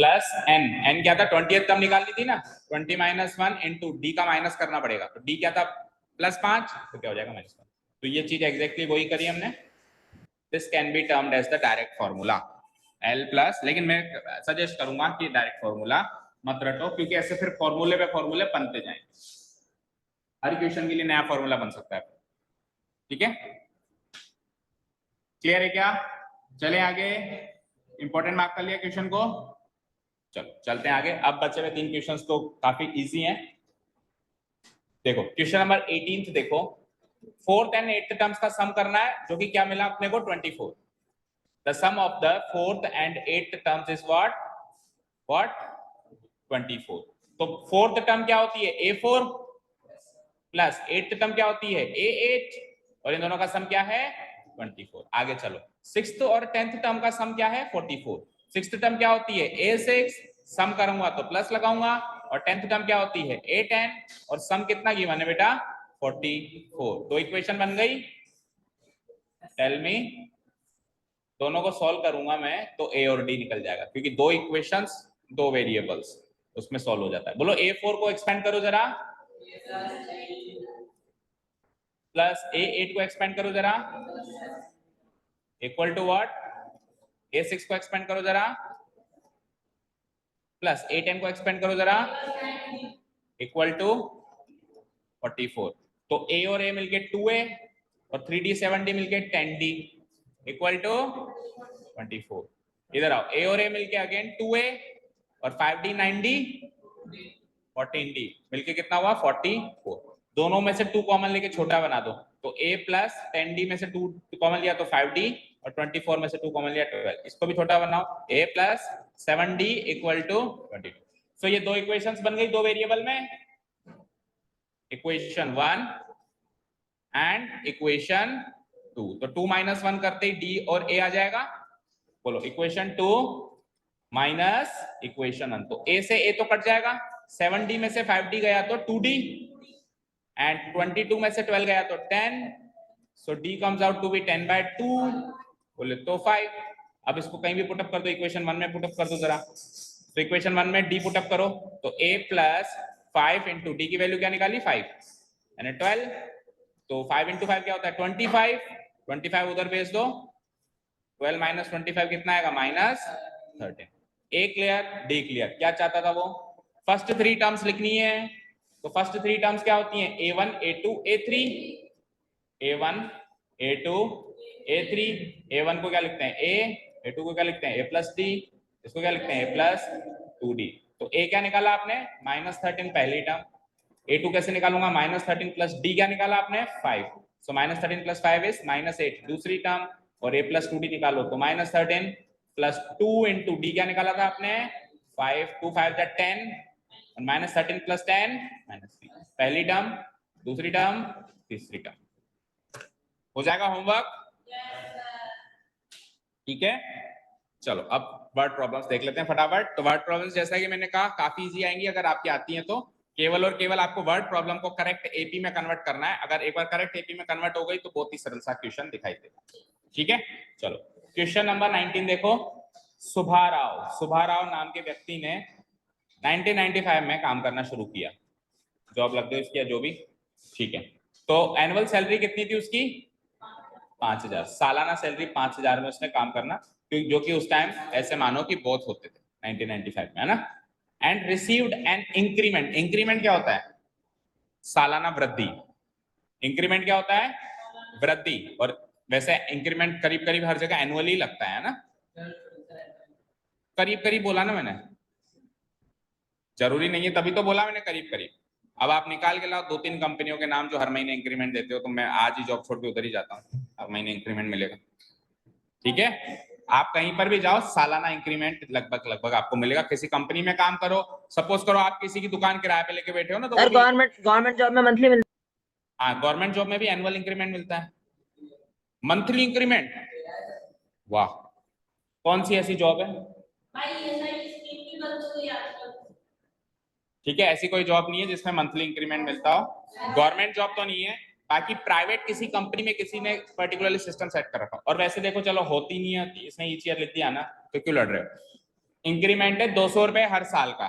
Plus N, N क्या था 20th term निकालनी थी ना, 20 - 1 इंटू डी का माइनस करना पड़ेगा, तो डी क्या था +5, तो क्या हो जाएगा -1। तो ये चीज एग्जैक्टली वही करी हमने। This can be termed as the direct formula L plus, लेकिन मैं सजेस्ट करूंगा कि डायरेक्ट फॉर्मूला मत रटो, क्योंकि ऐसे फिर फॉर्मूले पे फॉर्मूले बनते जाएंगे, हर क्वेश्चन के लिए नया फॉर्मूला बन सकता है। ठीक है, क्लियर है क्या? चले आगे, इंपॉर्टेंट मार्क कर लिया क्वेश्चन को, चलो चलते हैं आगे। अब बचे हुए 3 क्वेश्चंस तो काफी इजी हैं। देखो क्वेश्चन नंबर 18 देखो, 4th एंड 8th टर्म्स का सम करना है, जो कि क्या मिला अपने को 24। The sum of the 4th and 8th terms is what 24। तो 4th टर्म क्या होती है A4 प्लस 8th टर्म क्या होती है A8, और इन दोनों का सम क्या है 24। आगे चलो, 6th और 10th टर्म का सम क्या है 44। 6th टर्म क्या होती है A6, सम करूंगा तो प्लस लगाऊंगा, और 10th टर्म क्या होती है A10, और सम कितना गिवन है बेटा 44। दो इक्वेशन बन गई। टेल मी, दोनों को सॉल्व करूंगा मैं तो A और D निकल जाएगा, क्योंकि दो इक्वेशंस दो वेरिएबल्स, उसमें सॉल्व हो जाता है। बोलो A4 को एक्सपेंड करो जरा, प्लस A8 को एक्सपेंड करो जरा, इक्वल टू व्हाट, A6 को एक्सपेंड करो जरा, प्लस A10 को एक्सपेंड करो जरा, इक्वल टू 44। तो A और A मिलके 2A, और 3D 7D मिलके 10D, इक्वल टू 24। इधर आओ, A और A मिलके अगेन 2A, और 5D 9D 14D मिलके कितना हुआ 44। दोनों में से 2 कॉमन लेके छोटा बना दो, तो A प्लस 10D में से 2 कॉमन लिया तो 5D, और 24 में से 2 कॉमन लिया 12। इसको भी छोटा बनाओ, A plus 7D equal to 22। So ये दो इक्वेशंस बन गई दो वेरिएबल में, इक्वेशन 1 एंड इक्वेशन 2। तो 2 - 1 करते ही D और A आ जाएगा। बोलो इक्वेशन 2 माइनस इक्वेशन 1, तो A से A तो कट जाएगा, 7D में से 5D गया तो 2D, एंड 22 में से 12 गया तो 10, so D comes out to be 10/2, बोले तो 5। अब इसको कहीं भी पुटअप कर दो, इक्वेशन 1 में पुटअप कर दो जरा, तो इक्वेशन 1 में D पुटअप करो, तो A प्लस 5 इंटू D की वैल्यू क्या निकाली 5 यानी 12, तो 5 इंटू 5 क्या होता है 25, 25 उधर भेज दो, 12 माइनस 25 कितना आएगा -13। A clear, D clear. क्या चाहता था वो, फर्स्ट 3 टर्म्स लिखनी है, तो फर्स्ट 3 टर्म्स क्या होती हैं A1 A2 A3, A1 A2 A3, A1 को क्या लिखते हैं A, A2 को क्या लिखते हैं A प्लस D, इसको क्या लिखते हैं A प्लस 2D। तो A क्या निकाला आपने -13 पहली टर्म, A2 कैसे निकालूंगा -13 प्लस D क्या निकाला आपने 5, सो -13 प्लस 5 इज -8 दूसरी टर्म, और A प्लस 2D निकालो तो -13 प्लस 2 इंटू D क्या निकाला था आपने 5, 2 5 10, और -13 प्लस 10 -3, पहली टर्म दूसरी टर्म तीसरी टर्म। हो जाएगा होमवर्क? ठीक है, चलो अब वर्ड प्रॉब्लम्स देख लेते हैं फटाफट। तो वर्ड प्रॉब्लम्स जैसा कि मैंने कहा काफी इजी आएंगी, अगर आपकी आती हैं तो केवल और केवल आपको वर्ड प्रॉब्लम को करेक्ट एपी में कन्वर्ट करना है। अगर एक बार करेक्ट एपी में कन्वर्ट हो गई तो बहुत ही सरल सा क्वेश्चन दिखाई देगा। ठीक है, चलो क्वेश्चन नंबर 19 देखो। सुभा राव नाम के व्यक्ति ने 1995 में काम करना शुरू किया, जॉब लग गई उसकी या जो भी, ठीक है। तो एनुअल सैलरी कितनी थी उसकी 5000, सालाना सैलरी 5000 में उसने काम करना, जो कि उस टाइम ऐसे मानो कि बहुत होते थे 1995 में, है ना। And received an increment, increment क्या होता है सालाना वृद्धि, इंक्रीमेंट क्या होता है वृद्धि, और वैसे इंक्रीमेंट करीब करीब हर जगह एनुअली लगता है ना, करीब करीब बोला ना मैंने, जरूरी नहीं है तभी तो बोला मैंने करीब करीब। अब आप निकाल के लाओ 2-3 कंपनियों के नाम जो हर महीने इंक्रीमेंट देते हो, तो मैं आज ही जॉब छोड़ के उधर ही जाता हूँ, हर महीने इंक्रीमेंट मिलेगा। ठीक है, आप कहीं पर भी जाओ सालाना इंक्रीमेंट लगभग लगभग आपको मिलेगा। किसी कंपनी में काम करो, सपोज करो आप किसी की दुकान किराए पे लेके बैठे हो ना, तो सर गवर्नमेंट जॉब में मंथली मिलता है। हाँ, गवर्नमेंट जॉब में भी एनुअल इंक्रीमेंट मिलता है, मंथली इंक्रीमेंट। वाह, कौन सी ऐसी जॉब है ठीक है, ऐसी कोई जॉब नहीं है जिसमें मंथली इंक्रीमेंट मिलता हो, गवर्नमेंट जॉब तो नहीं है। बाकी प्राइवेट किसी कंपनी में किसी ने पर्टिकुलरली सिस्टम सेट कर रखा, और वैसे देखो चलो होती नहीं है, इसने ईच ईयर लिख दिया ना, तो क्यों लड़ रहे हो। इंक्रीमेंट है 200 रुपए हर साल का,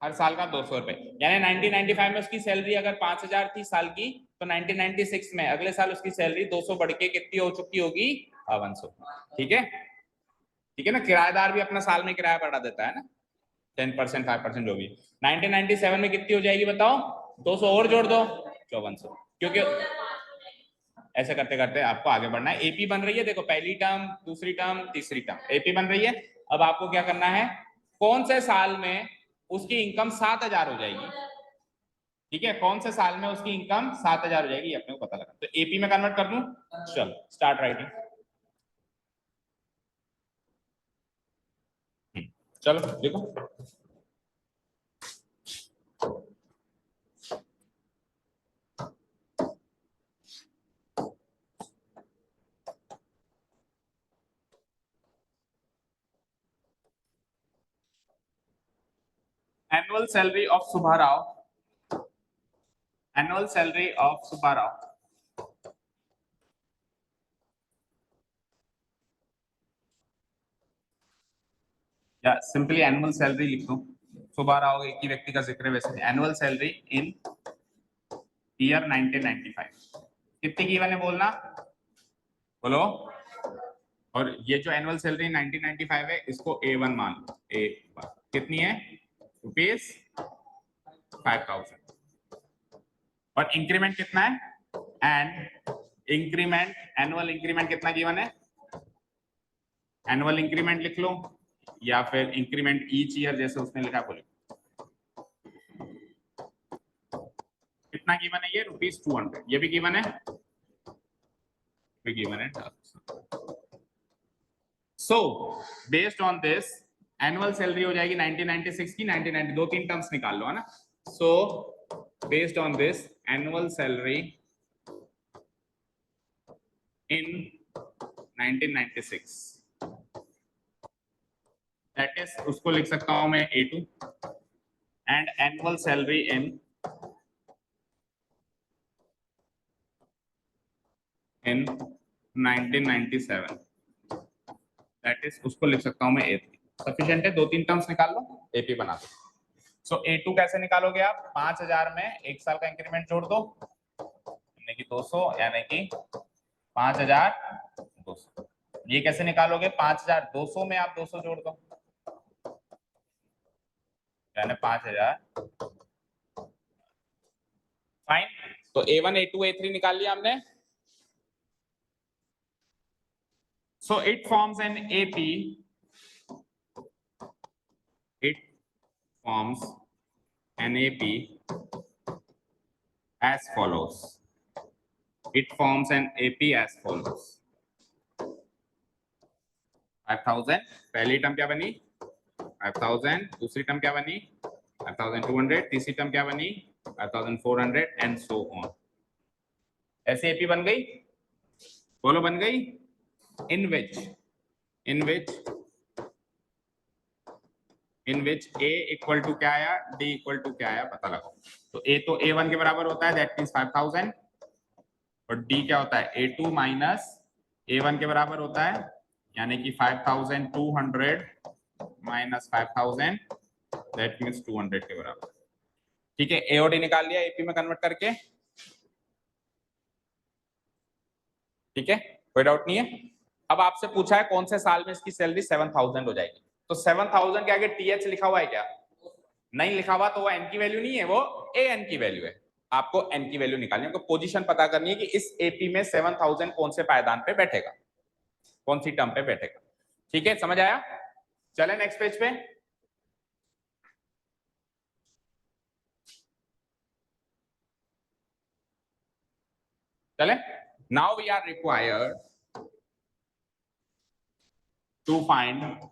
हर साल का 200 रुपए, यानी 1995 में उसकी सैलरी अगर 5000 थी साल की, तो 1996 में अगले साल उसकी सैलरी 200 बढ़ के कितनी हो चुकी होगी, 5200। ठीक है, ठीक है ना। किराएदार भी अपना साल में किराया बढ़ा देता है ना, 10% 5% जो भी। 1997 में कितनी हो जाएगी बताओ, 200 और जोड़ दो, 5400। क्योंकि ऐसे करते करते आपको आगे बढ़ना है। एपी बन रही है, देखो पहली टर्म, दूसरी टर्म, तीसरी टर्म, एपी बन रही है। अब आपको क्या करना है, कौन से साल में उसकी इनकम 7000 हो जाएगी, ठीक है, कौन से साल में उसकी इनकम 7000 हो जाएगी, अपने को पता लगा। तो एपी में कन्वर्ट कर दूं, चलो स्टार्ट राइटिंग। चलो देखो, annual salary of Subbarao, annual salary of Subbarao, या सिंपली एनुअल सैलरी लिख दो। सुब्बाराव एक ही व्यक्ति का जिक्र है वैसे। एनुअल सैलरी इन ईयर 1995 कितनी की मैंने बोलना, बोलो। और ये जो एनुअल सैलरी 1995 है, इसको A1 मान लो। A1 कितनी है, ₹5000। और इंक्रीमेंट कितना है, एंड इंक्रीमेंट, एनुअल इंक्रीमेंट कितना गिवन है, एनुअल इंक्रीमेंट लिख लो, या फिर इंक्रीमेंट ईच ईयर जैसे उसने लिखा, बोले कितना गिवन है, ये ₹200। ये भी गिवन है, भी गिवन है। So based on this annual salary हो जाएगी 1996 की 1990, दो तीन टर्म्स निकाल लो है ना। So based on this annual salary in 1996, that is, उसको लिख सकता हूं मैं A2, and annual salary in 1997, that is, उसको लिख सकता हूं मैं A3। सफिशिएंट है, दो तीन टर्म्स निकाल लो, एपी बना दो। सो A2 कैसे निकालोगे आप, 5000 में एक साल का इंक्रीमेंट जोड़ दो, यानी कि 200, यानी कि 5200। ये कैसे निकालोगे, 5200 में आप 200 जोड़ दो, यानी 5000। फाइन, तो A1 A2 A3 निकाल लिया हमने। So it forms an AP, it forms an AP as follows, it forms an AP as follows। 5000 पहली टर्म क्या बनी, 5000, दूसरी टर्म क्या बनी 5200, तीसरी टर्म क्या बनी 5400, एंड सो ऑन। ऐसे एपी बन गई, बोलो बन गई। इन विच A इक्वल टू क्या आया, D इक्वल टू क्या आया, पता लगाओ। तो A तो A1 के बराबर होता है, दैट मींस 5000, और D क्या होता है, A2 माइनस A1 के बराबर होता है, यानी कि 5200 माइनस 5000, दैट मींस 200 के बराबर। ठीक है, A और D निकाल लिया एपी में कन्वर्ट करके। ठीक है, कोई डाउट नहीं है। अब आपसे पूछा है कौन से साल में इसकी सैलरी 7000 हो जाएगी, तो 7000 के आगे TH लिखा हुआ है क्या, नहीं लिखा हुआ, तो वो n की वैल्यू नहीं है, वो AN की वैल्यू है। आपको n की वैल्यू निकालनी है, आपको पोजीशन पता करनी है कि इस एपी में 7000 कौन से पायदान पे बैठेगा, कौन सी टर्म पे बैठेगा। ठीक है, समझ आया। चले नेक्स्ट पेज पे। चले, now we are required to find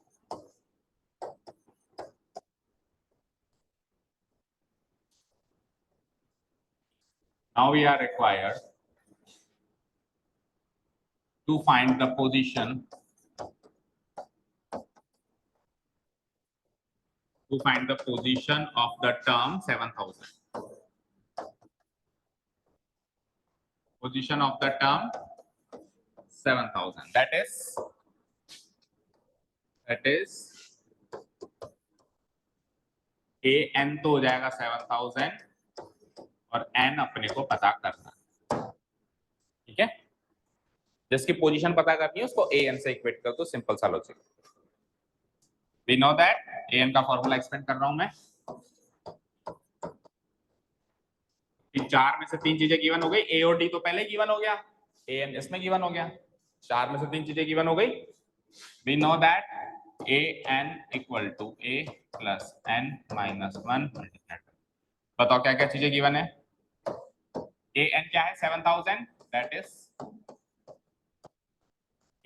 now we are required to find the position of the term 7000, position of the term 7000, that is A N तो हो जाएगा 7000 और एन अपने को पता करना, ठीक है। जिसकी पोजीशन पता करनी है उसको ए एन से इक्वेट कर दो, सिंपल सा logic. We know that A N का फॉर्मूला एक्सपेंड कर रहा हूं मैं। चार में से तीन चीजें गिवन हो गई, ए और डी तो पहले गिवन हो गया, ए एन इसमें गिवन हो गया, चार में से तीन चीजें गिवन हो गई। We know that A N equal to A plus N minus 1 multiplied. बताओ क्या क्या चीजें गिवन है। ए एन क्या है 7000, दैट इज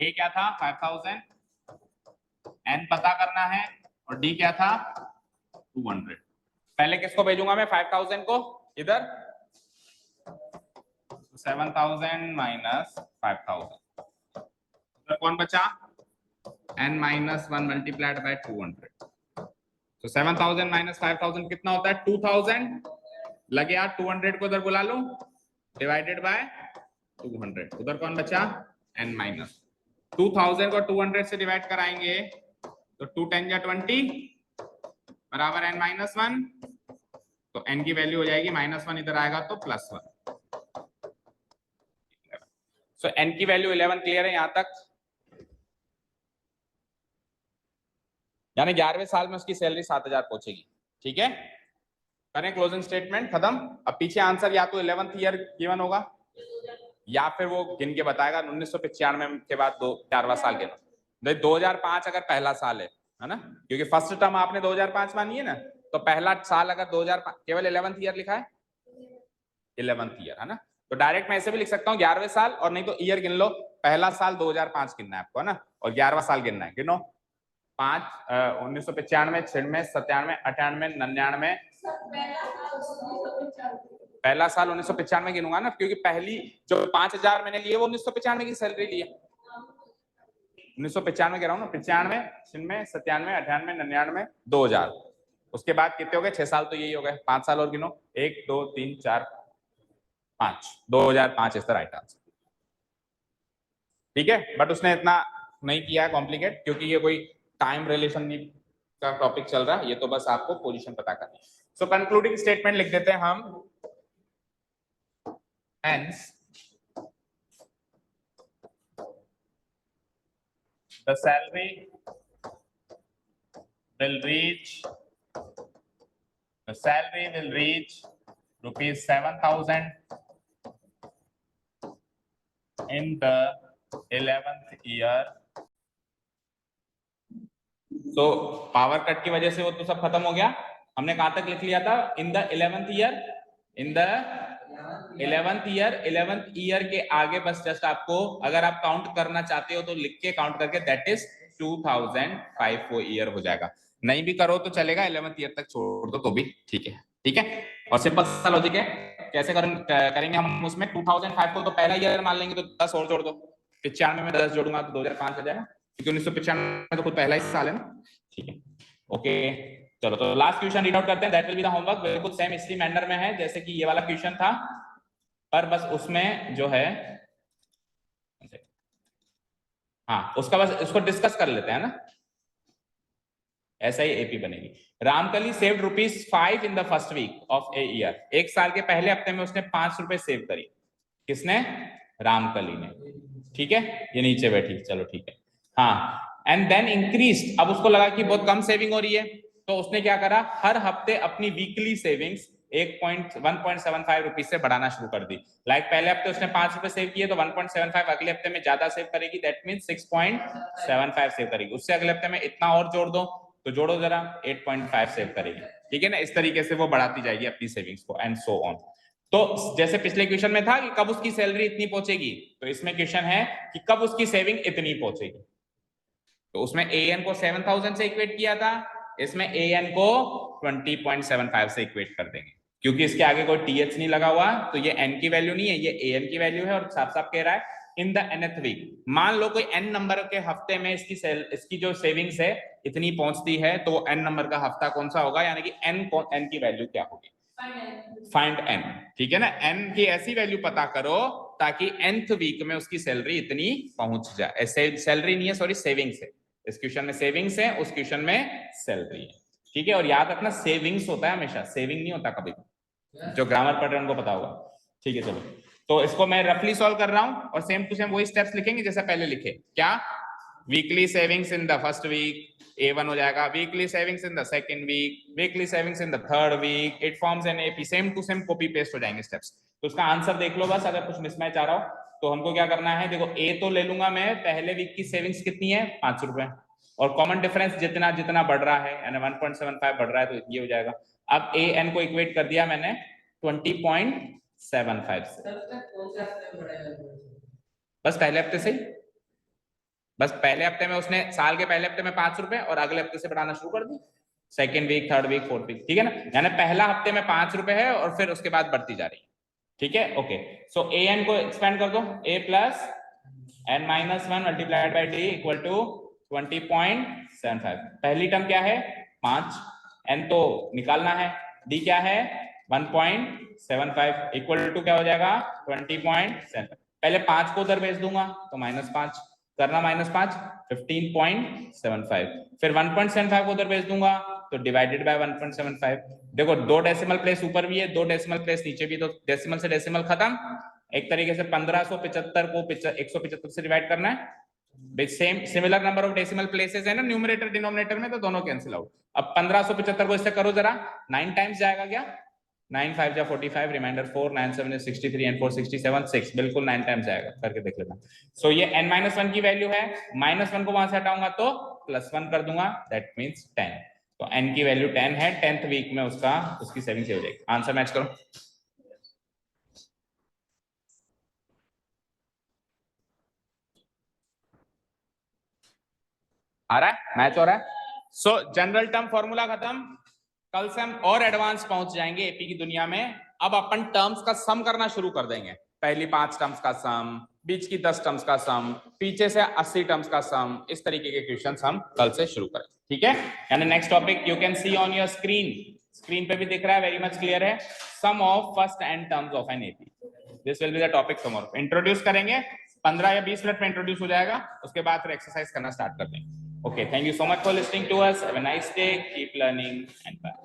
ए क्या था 5000, एन पता करना है, और डी क्या था 200। पहले किसको भेजूंगा मैं 5000 को इधर, 7000 माइनस 5000, तो कौन बचा n माइनस 1 मल्टीप्लाइड बाय 200। तो 7000 माइनस 5000 कितना होता है 2000, लगे यार 200 को इधर बुला लो, डिवाइडेड बाय 200, उधर कौन बचा n माइनस 2000 को 200 से डिवाइड कराएंगे तो 2 10 या 20 बराबर n माइनस 1, तो n की वैल्यू हो जाएगी -1, इधर आएगा तो +1। सो n की वैल्यू 11 क्लियर है यहां तक। यानी 11वें साल में उसकी सैलरी 7000 पहुंचेगी, ठीक है। करें क्लोजिंग स्टेटमेंट, खत्म। अब पीछे आंसर या तो 11th ईयर गिवन होगा या फिर वो गिन के बताएगा 1995 के बाद 4वां साल गिनो। 2005 अगर पहला साल है ना, क्योंकि फर्स्ट टर्म आपने 2005 मानी है ना, तो पहला साल अगर 2005 केवल 11th ईयर लिखा है 11th ईयर है ना, तो डायरेक्ट मैं ऐसे भी लिख सकता हूँ 11वें साल, और नहीं तो ईयर गिन लो, पहला साल 2005 गिनना है आपको है ना, और 11वां साल गिनना है। गिनो 5 1995 96 97 98 99, पहला साल 1995 गिनूंगा ना, क्योंकि पहली जो 5000 मैंने लिए वो 1995 की सैलरी ली है। 1995 कह रहा हूँ ना, 95 96 97 98 99 2000, उसके बाद कितने हो गए 6 साल, तो यही हो गए 5 साल और गिनो 1 2 3 4 5, 2005 इज द राइट आंसर, ठीक है। बट उसने इतना नहीं किया है कॉम्प्लिकेट, क्योंकि ये कोई टाइम रिलेशन का टॉपिक चल रहा है, ये तो बस आपको पोजीशन पता करनी है। सो कंक्लूडिंग स्टेटमेंट लिख देते हैं हम, hence the salary will reach rupees 7000 in the 11th year। तो पावर कट की वजह से वो तो सब खत्म हो गया। हमने कहां तक लिख लिया था, in the 11th year, in the 11th year के आगे बस जस्ट आपको, अगर आप काउंट करना चाहते हो तो लिख के काउंट करके, दैट इज 2005 वो ईयर हो जाएगा। नहीं भी करो तो चलेगा, 11th ईयर तक छोड़ दो तो भी ठीक है, ठीक है। और सिंपल सा लॉजिक है, कैसे करेंगे हम उसमें, 2005 को तो पहला ईयर मान लेंगे, तो 10 और जोड़ दो, 95 में 10 जोड़ूंगा तो 2005 आ जाएगा, क्योंकि 1995 तो खुद पहला ही साल है ना, ठीक है। ओके चलो, तो लास्ट क्वेश्चन रीड आउट करते हैं, that will be the homework. बिल्कुल सेम इसी मैनर में है जैसे कि ये वाला क्वेश्चन था, पर बस उसमें जो है, हाँ उसका बस इसको डिस्कस कर लेते हैं ना, ऐसा ही एपी बनेगी। Ramkali saved ₹5 in the first week of a year, एक साल के पहले हफ्ते में उसने ₹5 सेव करी। किसने? रामकली ने, ठीक है। ये नीचे बैठी, चलो ठीक है, हाँ। एंड देन इंक्रीज्ड, अब उसको लगा कि बहुत कम सेविंग हो रही है, तो उसने क्या करा, हर हफ्ते अपनी वीकली सेविंग्स 1.75 रुपीज से बढ़ाना शुरू कर दी। लाइक पहले हफ्ते उसने ₹5 सेव किए, तो 1.75 अगले हफ्ते में ज्यादा सेव करेगी, दैट मींस 6.75 सेव करेगी। उससे अगले हफ्ते में इतना और जोड़ दो, तो जोड़ो जरा, 8.5 सेव करेगी, ठीक है ना। इस तरीके से वो बढ़ाती जाएगी अपनी सेविंग्स को, एंड सो ऑन। तो जैसे पिछले क्वेश्चन में था कि कब उसकी सैलरी इतनी पहुंचेगी, तो इसमें क्वेश्चन है कि कब उसकी सेविंग इतनी पहुंचेगी। तो उसमें एएन को 7000 से इक्वेट किया था, इसमें एएन को 20.75 से इक्वेट कर देंगे, क्योंकि इसके आगे कोई टीएच नहीं लगा हुआ, तो ये एन की वैल्यू नहीं है, ये एएन की वैल्यू है, और साफ साफ कह रहा है इन द nth वीक। मान लो कोई एन नंबर के हफ्ते में इसकी जो सेविंग्स है इतनी पहुंचती है, तो वो एन नंबर का हफ्ता कौन सा होगा, यानी कि एन की वैल्यू क्या होगी, फाइंड एन, ठीक है ना। एन की ऐसी वैल्यू पता करो ताकि nth वीक में उसकी सैलरी इतनी पहुंच जाए। सैलरी नहीं है, सॉरी सेविंग्स है, इस क्वेश्चन में सेविंग्स है, उस क्वेश्चन में सैलरी है, ठीक है, और याद रखना सेविंग्स होता है हमेशा, सेविंग नहीं होता कभी। जो ग्रामर पढ़ रहे हैं उनको पता होगा। ठीक है चलो, तो इसको मैं रफली सॉल्व कर रहा हूं और सेम टू सेम वही स्टेप्स लिखेंगे जैसे पहले लिखे। क्या? Weekly savings in the first week, A1 हो जाएगा। Weekly savings in the second week, weekly savings in the third week, it forms an AP। Same to same copy paste हो जाएंगे स्टेप्स। तो उसका आंसर देख लो बस, अगर कुछ मिसमैच आ रहा हो तो हमको क्या करना है। देखो A तो ले लूंगा मैं, पहले वीक की सेविंग्स कितनी है 5 रुपए, और कॉमन डिफरेंस जितना जितना बढ़ रहा है यानी 1.75 बढ़ रहा है तो ये हो जाएगा। अब AN को इक्वेट कर दिया मैंने 20.75 से। बस पहले हफ्ते से ही, बस पहले हफ्ते में उसने, साल के पहले हफ्ते में 5 रुपए और अगले हफ्ते से बढ़ाना शुरू कर दी, second week, third week, fourth week, ठीक है ना। यानी पहला हफ्ते में 5 रुपए है और फिर उसके बाद बढ़ती जा रही है। ठीक है, ओके। सो AN को एक्सपेंड कर दो, A plus N-1 multiplied by D equal to 20.75। पहली टर्म क्या है 5, N तो निकालना है, D क्या है 1.75 इक्वल टू क्या हो जाएगा 20.75। पहले 5 को उधर भेज दूंगा तो -5 करना, -5 15.75, फिर 1.75 को उधर भेज दूंगा तो डिवाइडेड बाय 1.75। देखो 2 डेसिमल प्लेस ऊपर भी है, 2 डेसिमल प्लेस नीचे भी, तो डेसिमल से डेसिमल खत्म। एक तरीके से 1575 को 175 से डिवाइड करना है। Same similar number of decimal places है ना न्यूमरेटर डिनोमिनेटर में, तो दोनों कैंसिल आउट। अब 1575 को इससे करो जरा, 9 टाइम्स जाएगा क्या, 9 5 जा 45, रिमाइंडर 4, 9 7 is 63 and 4 67, 6, बिल्कुल 9 टाइम्स जाएगा, करके देख लेना। सो ये n-1 की वैल्यू है, -1 को वहां से हटाऊंगा तो +1 कर दूंगा, दैट मींस 10। तो n की वैल्यू 10 है, 10th वीक में उसकी सेविंग से हो जाएगी। आंसर मैच करो, आ रहा है, मैच हो रहा है। सो जनरल टर्म फॉर्मूला खत्म, कल से हम और एडवांस पहुंच जाएंगे एपी की दुनिया में। अब अपन टर्म्स का सम करना शुरू कर देंगे, पहली 5 टर्म्स का सम, बीच की 10 टर्म्स का सम, पीछे से 80 टर्म्स का सम, इस तरीके के क्वेश्चंस हम कल से शुरू करें, ठीक है। यानी next topic you can see on your screen, screen पे भी दिख रहा है, वेरी मच क्लियर है। Sum of first n terms of an AP, this will be the topic tomorrow. Introduce करेंगे, 15 या 20 मिनट में इंट्रोड्यूस हो जाएगा, उसके बाद फिर एक्सरसाइज करना स्टार्ट कर देंगे। Okay, thank you so much for listening to us. Have a nice day. Keep learning and bye.